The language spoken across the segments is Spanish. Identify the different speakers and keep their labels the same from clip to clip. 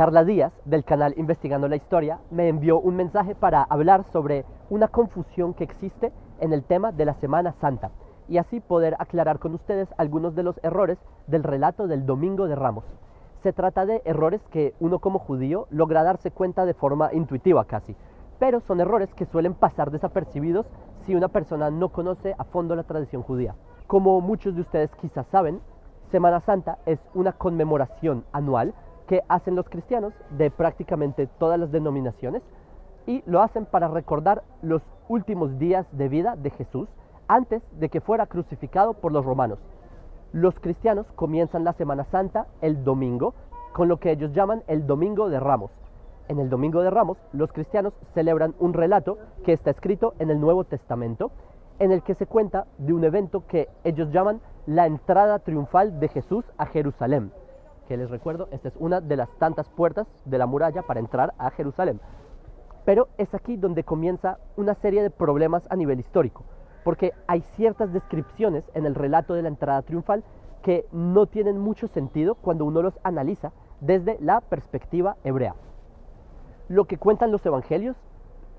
Speaker 1: Carla Díaz, del canal Investigando la Historia, me envió un mensaje para hablar sobre una confusión que existe en el tema de la Semana Santa y así poder aclarar con ustedes algunos de los errores del relato del Domingo de Ramos. Se trata de errores que uno como judío logra darse cuenta de forma intuitiva casi, pero son errores que suelen pasar desapercibidos si una persona no conoce a fondo la tradición judía. Como muchos de ustedes quizás saben, Semana Santa es una conmemoración anual que hacen los cristianos de prácticamente todas las denominaciones y lo hacen para recordar los últimos días de vida de Jesús antes de que fuera crucificado por los romanos. Los cristianos comienzan la Semana Santa el domingo con lo que ellos llaman el Domingo de Ramos. En el Domingo de Ramos, los cristianos celebran un relato que está escrito en el Nuevo Testamento, en el que se cuenta de un evento que ellos llaman la entrada triunfal de Jesús a Jerusalén. Que les recuerdo, esta es una de las tantas puertas de la muralla para entrar a Jerusalén. Pero es aquí donde comienza una serie de problemas a nivel histórico, porque hay ciertas descripciones en el relato de la entrada triunfal que no tienen mucho sentido cuando uno los analiza desde la perspectiva hebrea. Lo que cuentan los evangelios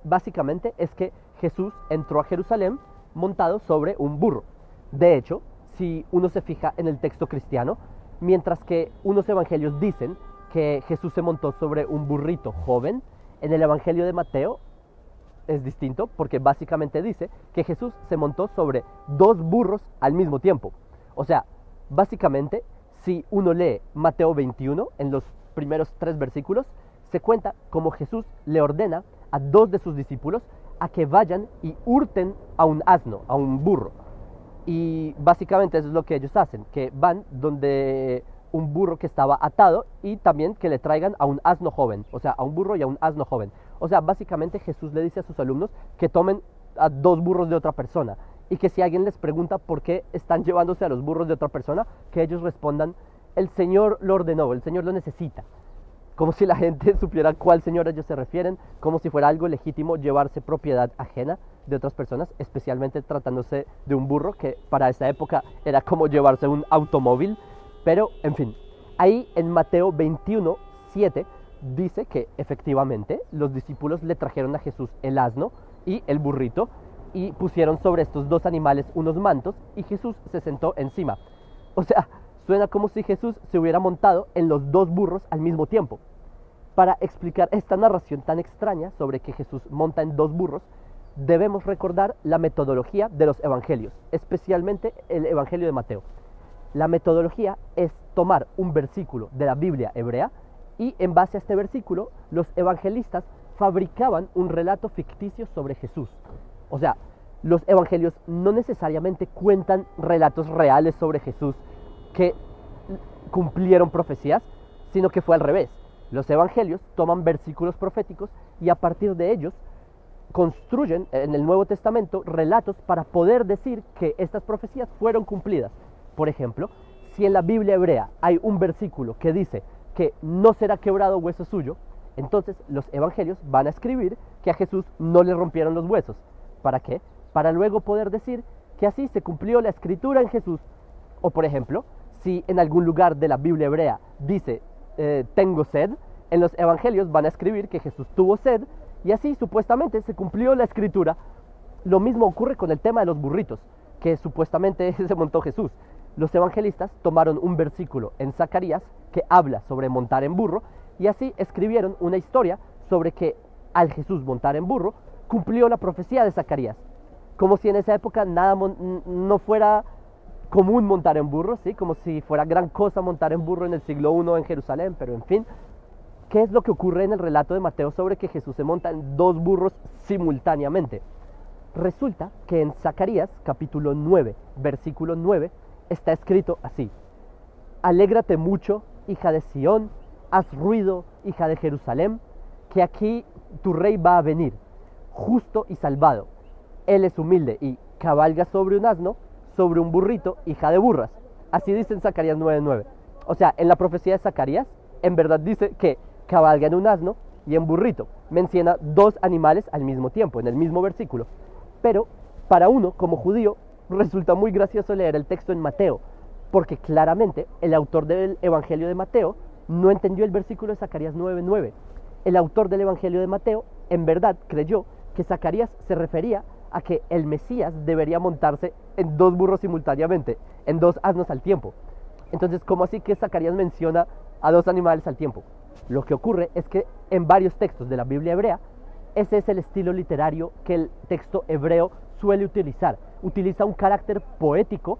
Speaker 1: básicamente es que Jesús entró a Jerusalén montado sobre un burro. De hecho, si uno se fija en el texto cristiano, mientras que unos evangelios dicen que Jesús se montó sobre un burrito joven, en el evangelio de Mateo es distinto porque básicamente dice que Jesús se montó sobre dos burros al mismo tiempo. O sea, básicamente, si uno lee Mateo 21, en los primeros 3 versículos, se cuenta como Jesús le ordena a 2 de sus discípulos a que vayan y hurten a un asno, a un burro. Y básicamente eso es lo que ellos hacen, que van donde un burro que estaba atado y también que le traigan a un asno joven, o sea, a un burro y a un asno joven. O sea, básicamente Jesús le dice a sus alumnos que tomen a 2 burros de otra persona y que si alguien les pregunta por qué están llevándose a los burros de otra persona, que ellos respondan, el Señor lo ordenó, el Señor lo necesita. Como si la gente supiera a cuál Señor ellos se refieren, como si fuera algo legítimo llevarse propiedad ajena de otras personas, especialmente tratándose de un burro, que para esa época era como llevarse un automóvil. Pero, en fin, ahí en Mateo 21, 7, dice que efectivamente los discípulos le trajeron a Jesús el asno y el burrito y pusieron sobre estos 2 animales unos mantos y Jesús se sentó encima. O sea, suena como si Jesús se hubiera montado en los 2 burros al mismo tiempo. Para explicar esta narración tan extraña sobre que Jesús monta en 2 burros, debemos recordar la metodología de los evangelios, especialmente el evangelio de Mateo. La metodología es tomar un versículo de la Biblia hebrea y en base a este versículo los evangelistas fabricaban un relato ficticio sobre Jesús. O sea, los evangelios no necesariamente cuentan relatos reales sobre Jesús que cumplieron profecías, sino que fue al revés. Los evangelios toman versículos proféticos y a partir de ellos construyen en el Nuevo Testamento relatos para poder decir que estas profecías fueron cumplidas. Por ejemplo, si en la Biblia hebrea hay un versículo que dice que no será quebrado hueso suyo, entonces los evangelios van a escribir que a Jesús no le rompieron los huesos. ¿Para qué? Para luego poder decir que así se cumplió la escritura en Jesús. O por ejemplo, si en algún lugar de la Biblia hebrea dice tengo sed, en los evangelios van a escribir que Jesús tuvo sed y así supuestamente se cumplió la escritura. Lo mismo ocurre con el tema de los burritos, que supuestamente se montó Jesús. Los evangelistas tomaron un versículo en Zacarías que habla sobre montar en burro y así escribieron una historia sobre que al Jesús montar en burro cumplió la profecía de Zacarías. Como si en esa época no fuera común montar en burro, ¿sí? Como si fuera gran cosa montar en burro en el siglo I en Jerusalén, pero en fin, ¿qué es lo que ocurre en el relato de Mateo sobre que Jesús se monta en 2 burros simultáneamente? Resulta que en Zacarías, capítulo 9, versículo 9, está escrito así: alégrate mucho, hija de Sión, haz ruido, hija de Jerusalén, que aquí tu rey va a venir, justo y salvado. Él es humilde y cabalga sobre un asno, sobre un burrito, hija de burras. Así dice en Zacarías 9:9. O sea, en la profecía de Zacarías, en verdad dice que cabalga en un asno y en burrito. Menciona 2 animales al mismo tiempo, en el mismo versículo. Pero para uno, como judío, resulta muy gracioso leer el texto en Mateo, porque claramente el autor del Evangelio de Mateo no entendió el versículo de Zacarías 9:9. El autor del Evangelio de Mateo en verdad creyó que Zacarías se refería a que el Mesías debería montarse en 2 burros simultáneamente, en 2 asnos al tiempo. Entonces, ¿cómo así que Zacarías menciona a 2 animales al tiempo? Lo que ocurre es que en varios textos de la Biblia hebrea, ese es el estilo literario que el texto hebreo suele utilizar. Utiliza un carácter poético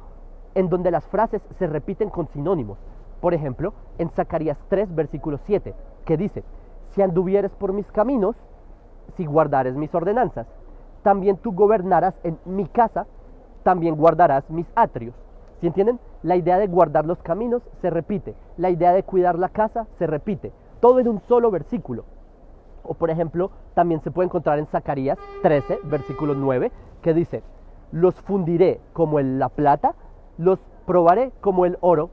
Speaker 1: en donde las frases se repiten con sinónimos. Por ejemplo, en Zacarías 3, versículo 7, que dice: si anduvieres por mis caminos, si guardares mis ordenanzas, también tú gobernarás en mi casa, también guardarás mis atrios. ¿Sí entienden? La idea de guardar los caminos se repite, la idea de cuidar la casa se repite, todo en un solo versículo. O por ejemplo, también se puede encontrar en Zacarías 13, versículo 9, que dice: los fundiré como la plata, los probaré como el oro.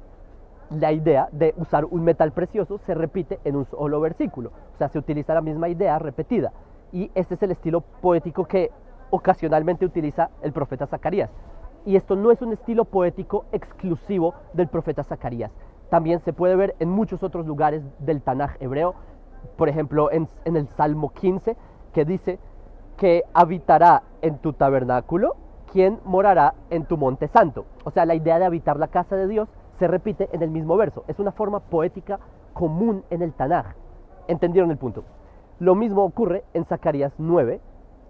Speaker 1: La idea de usar un metal precioso se repite en un solo versículo, o sea, se utiliza la misma idea repetida. Y este es el estilo poético que ocasionalmente utiliza el profeta Zacarías. Y esto no es un estilo poético exclusivo del profeta Zacarías. También se puede ver en muchos otros lugares del Tanaj hebreo. Por ejemplo, en el Salmo 15, que dice que habitará en tu tabernáculo quien morará en tu monte santo. O sea, la idea de habitar la casa de Dios se repite en el mismo verso. Es una forma poética común en el Tanaj. ¿Entendieron el punto? Lo mismo ocurre en Zacarías 9,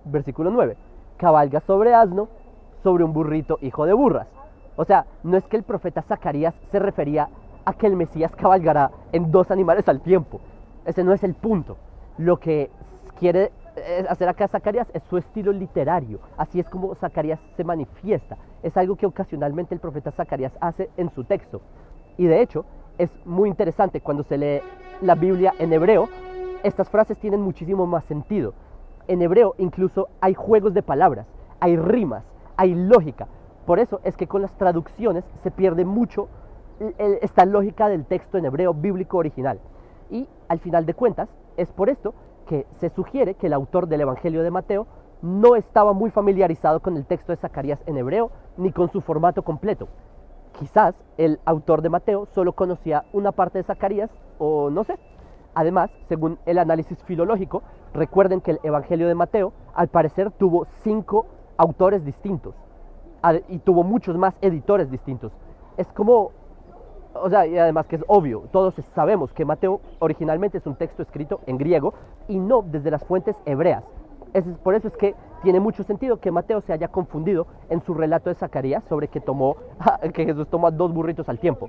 Speaker 1: versículo 9. Cabalga sobre asno, sobre un burrito hijo de burras. O sea, no es que el profeta Zacarías se refería a que el Mesías cabalgará en 2 animales al tiempo. Ese no es el punto. Lo que quiere hacer acá Zacarías es su estilo literario. Así es como Zacarías se manifiesta. Es algo que ocasionalmente el profeta Zacarías hace en su texto. Y de hecho, es muy interesante cuando se lee la Biblia en hebreo. Estas frases tienen muchísimo más sentido. En hebreo incluso hay juegos de palabras, hay rimas, hay lógica. Por eso es que con las traducciones se pierde mucho esta lógica del texto en hebreo bíblico original. Y al final de cuentas, es por esto que se sugiere que el autor del Evangelio de Mateo no estaba muy familiarizado con el texto de Zacarías en hebreo ni con su formato completo. Quizás el autor de Mateo solo conocía una parte de Zacarías o no sé. Además, según el análisis filológico, recuerden que el Evangelio de Mateo al parecer tuvo 5 autores distintos y tuvo muchos más editores distintos. Es como, o sea, y además que es obvio, todos sabemos que Mateo originalmente es un texto escrito en griego y no desde las fuentes hebreas. Por eso es que tiene mucho sentido que Mateo se haya confundido en su relato de Zacarías sobre que Jesús tomó a 2 burritos al tiempo.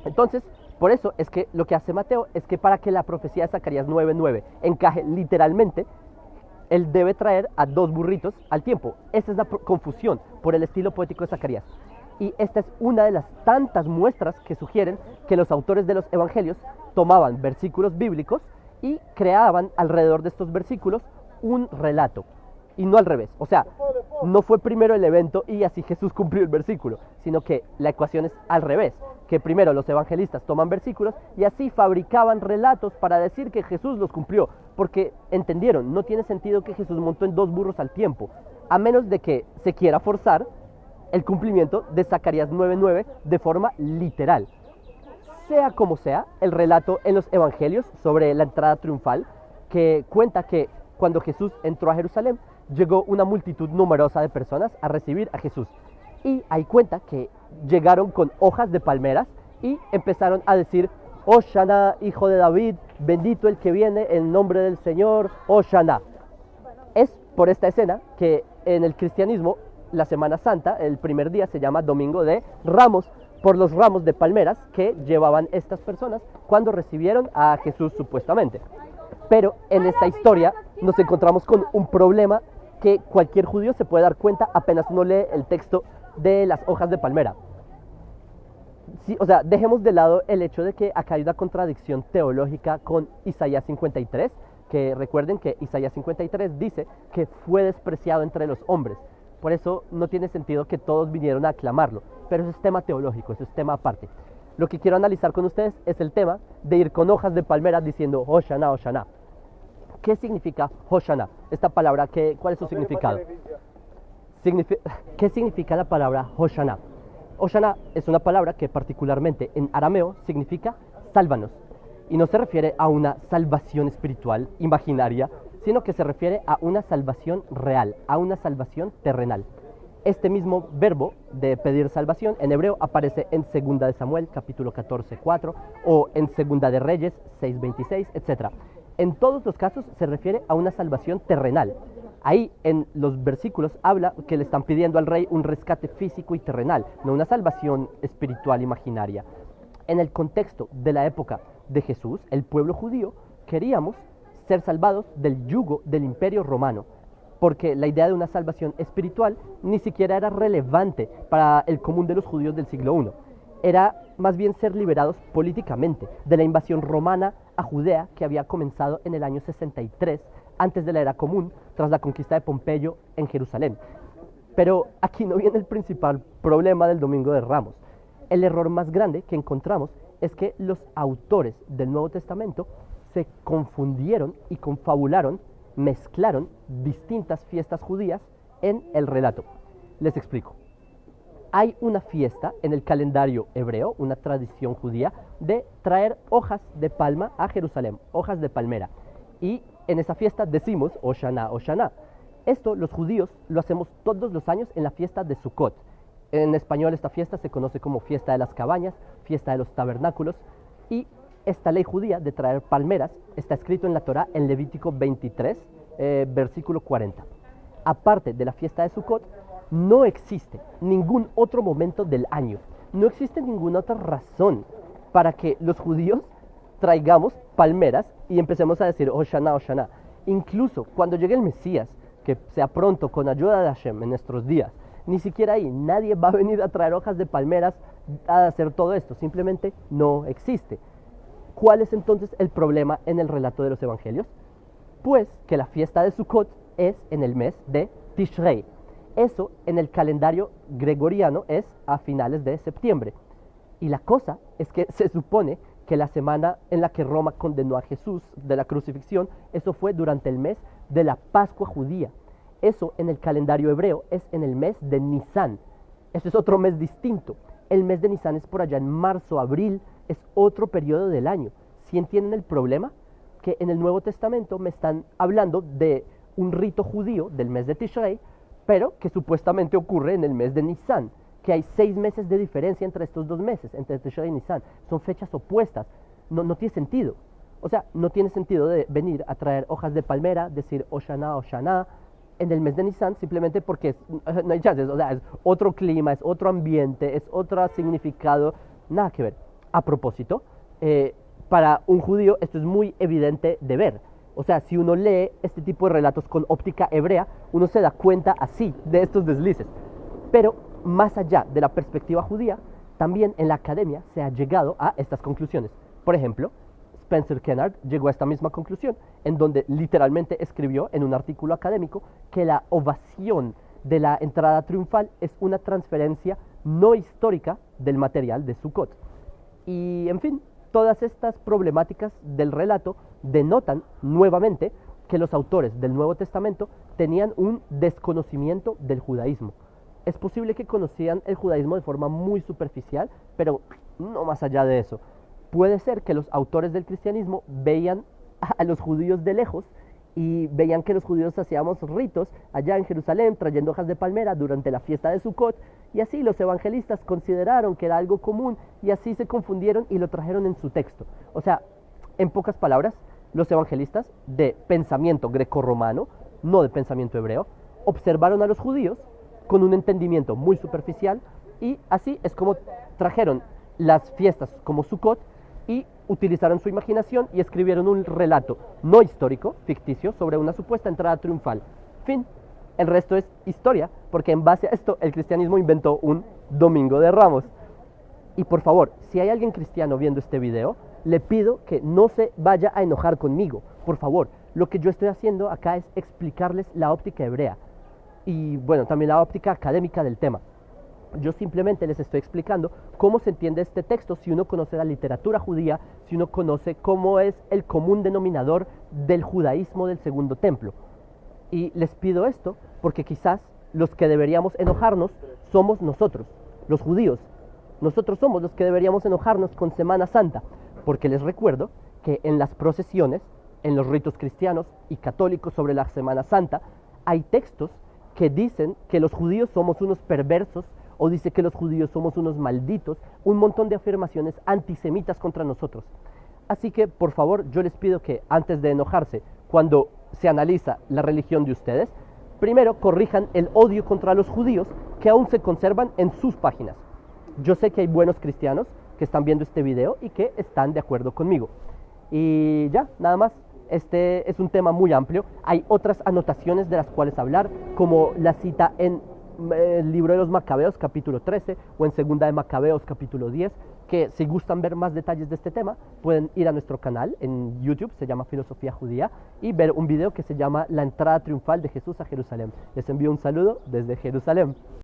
Speaker 1: Entonces, por eso es que lo que hace Mateo es que para que la profecía de Zacarías 9:9 encaje literalmente, él debe traer a 2 burritos al tiempo. Esa es la confusión por el estilo poético de Zacarías. Y esta es una de las tantas muestras que sugieren que los autores de los evangelios tomaban versículos bíblicos y creaban alrededor de estos versículos un relato. Y no al revés. O sea, no fue primero el evento y así Jesús cumplió el versículo, sino que la ecuación es al revés. Que primero los evangelistas toman versículos y así fabricaban relatos para decir que Jesús los cumplió. Porque entendieron, no tiene sentido que Jesús montó en 2 burros al tiempo, a menos de que se quiera forzar el cumplimiento de Zacarías 9:9 de forma literal. Sea como sea, el relato en los evangelios sobre la entrada triunfal, que cuenta que cuando Jesús entró a Jerusalén, llegó una multitud numerosa de personas a recibir a Jesús. Y ahí cuenta que llegaron con hojas de palmeras y empezaron a decir: Hosanna, hijo de David, bendito el que viene en nombre del Señor, Hosanna. Es por esta escena que en el cristianismo la Semana Santa, el primer día, se llama Domingo de Ramos, por los ramos de palmeras que llevaban estas personas cuando recibieron a Jesús supuestamente. Pero en esta historia nos encontramos con un problema que cualquier judío se puede dar cuenta apenas uno lee el texto de las hojas de palmera. Sí, o sea, dejemos de lado el hecho de que acá hay una contradicción teológica con Isaías 53, que recuerden que Isaías 53 dice que fue despreciado entre los hombres. Por eso no tiene sentido que todos vinieron a aclamarlo, pero eso es tema teológico, eso es tema aparte. Lo que quiero analizar con ustedes es el tema de ir con hojas de palmera diciendo Hosanna, Hosanna. ¿Qué significa Hosanna? Esta palabra, ¿cuál es su significado? ¿Qué significa la palabra Hosanna? Hosanna es una palabra que particularmente en arameo significa sálvanos. y no se refiere a una salvación espiritual imaginaria, sino que se refiere a una salvación real, a una salvación terrenal. Este mismo verbo de pedir salvación en hebreo aparece en 2 de Samuel, capítulo 14, 4, o en 2 de Reyes, 6, 26, etc. En todos los casos se refiere a una salvación terrenal. Ahí en los versículos habla que le están pidiendo al rey un rescate físico y terrenal, no una salvación espiritual imaginaria. En el contexto de la época de Jesús, el pueblo judío queríamos ser salvados del yugo del imperio romano, porque la idea de una salvación espiritual ni siquiera era relevante para el común de los judíos del siglo I. Era más bien ser liberados políticamente de la invasión romana a Judea que había comenzado en el año 63, antes de la era común, tras la conquista de Pompeyo en Jerusalén. Pero aquí no viene el principal problema del Domingo de Ramos. El error más grande que encontramos es que los autores del Nuevo Testamento se confundieron y confabularon, mezclaron distintas fiestas judías en el relato. Les explico. Hay una fiesta en el calendario hebreo, una tradición judía, de traer hojas de palma a Jerusalén, hojas de palmera. Y en esa fiesta decimos Hoshana, Hoshana. Esto los judíos lo hacemos todos los años en la fiesta de Sukkot. En español esta fiesta se conoce como fiesta de las cabañas, fiesta de los tabernáculos, y esta ley judía de traer palmeras está escrito en la Torá en Levítico 23, versículo 40. Aparte de la fiesta de Sukkot, no existe ningún otro momento del año, no existe ninguna otra razón para que los judíos traigamos palmeras y empecemos a decir Hoshana, Hoshana. Incluso cuando llegue el Mesías, que sea pronto con ayuda de Hashem en nuestros días, ni siquiera ahí nadie va a venir a traer hojas de palmeras a hacer todo esto, simplemente no existe. ¿Cuál es entonces el problema en el relato de los evangelios? Pues que la fiesta de Sukkot es en el mes de Tishrei. Eso en el calendario gregoriano es a finales de septiembre. Y la cosa es que se supone que la semana en la que Roma condenó a Jesús de la crucifixión, eso fue durante el mes de la Pascua judía. Eso en el calendario hebreo es en el mes de Nisan. Eso es otro mes distinto. El mes de Nisan es por allá en marzo, abril, es otro periodo del año. ¿Sí entienden el problema? Que en el Nuevo Testamento me están hablando de un rito judío del mes de Tishrei, pero que supuestamente ocurre en el mes de Nisan, que hay 6 meses de diferencia entre estos dos meses, entre Tishrei y Nisan. Son fechas opuestas. No tiene sentido. O sea, no tiene sentido de venir a traer hojas de palmera, decir Hoshana, Hoshana, en el mes de Nisan, simplemente porque no hay chances. O sea, es otro clima, es otro ambiente, es otro significado, nada que ver. A propósito, para un judío esto es muy evidente de ver. O sea, si uno lee este tipo de relatos con óptica hebrea, uno se da cuenta así de estos deslices. Pero más allá de la perspectiva judía, también en la academia se ha llegado a estas conclusiones. Por ejemplo, Spencer Kennard llegó a esta misma conclusión, en donde literalmente escribió en un artículo académico que la ovación de la entrada triunfal es una transferencia no histórica del material de Sukkot. Y, en fin, todas estas problemáticas del relato denotan nuevamente que los autores del Nuevo Testamento tenían un desconocimiento del judaísmo. Es posible que conocían el judaísmo de forma muy superficial, pero no más allá de eso. Puede ser que los autores del cristianismo veían a los judíos de lejos y veían que los judíos hacíamos ritos allá en Jerusalén trayendo hojas de palmera durante la fiesta de Sukkot, y así los evangelistas consideraron que era algo común y así se confundieron y lo trajeron en su texto. O sea, en pocas palabras, los evangelistas de pensamiento grecorromano, no de pensamiento hebreo, observaron a los judíos con un entendimiento muy superficial y así es como trajeron las fiestas como Sukkot y utilizaron su imaginación y escribieron un relato no histórico, ficticio, sobre una supuesta entrada triunfal. Fin. El resto es historia, porque en base a esto el cristianismo inventó un Domingo de Ramos. Y por favor, si hay alguien cristiano viendo este video, le pido que no se vaya a enojar conmigo. Por favor, lo que yo estoy haciendo acá es explicarles la óptica hebrea y, bueno, también la óptica académica del tema. Yo simplemente les estoy explicando cómo se entiende este texto si uno conoce la literatura judía, si uno conoce cómo es el común denominador del judaísmo del Segundo Templo. Y les pido esto porque quizás los que deberíamos enojarnos somos nosotros, los judíos. Nosotros somos los que deberíamos enojarnos con Semana Santa, porque les recuerdo que en las procesiones, en los ritos cristianos y católicos sobre la Semana Santa, hay textos que dicen que los judíos somos unos perversos, o dice que los judíos somos unos malditos, un montón de afirmaciones antisemitas contra nosotros. Así que, por favor, yo les pido que antes de enojarse, cuando se analiza la religión de ustedes, primero corrijan el odio contra los judíos que aún se conservan en sus páginas. Yo sé que hay buenos cristianos que están viendo este video y que están de acuerdo conmigo. Y ya, nada más. Este es un tema muy amplio. Hay otras anotaciones de las cuales hablar, como la cita en el libro de los Macabeos, capítulo 13, o en segunda de Macabeos, capítulo 10, que si gustan ver más detalles de este tema, pueden ir a nuestro canal en YouTube, se llama Filosofía Judía, y ver un video que se llama La entrada triunfal de Jesús a Jerusalén. Les envío un saludo desde Jerusalén.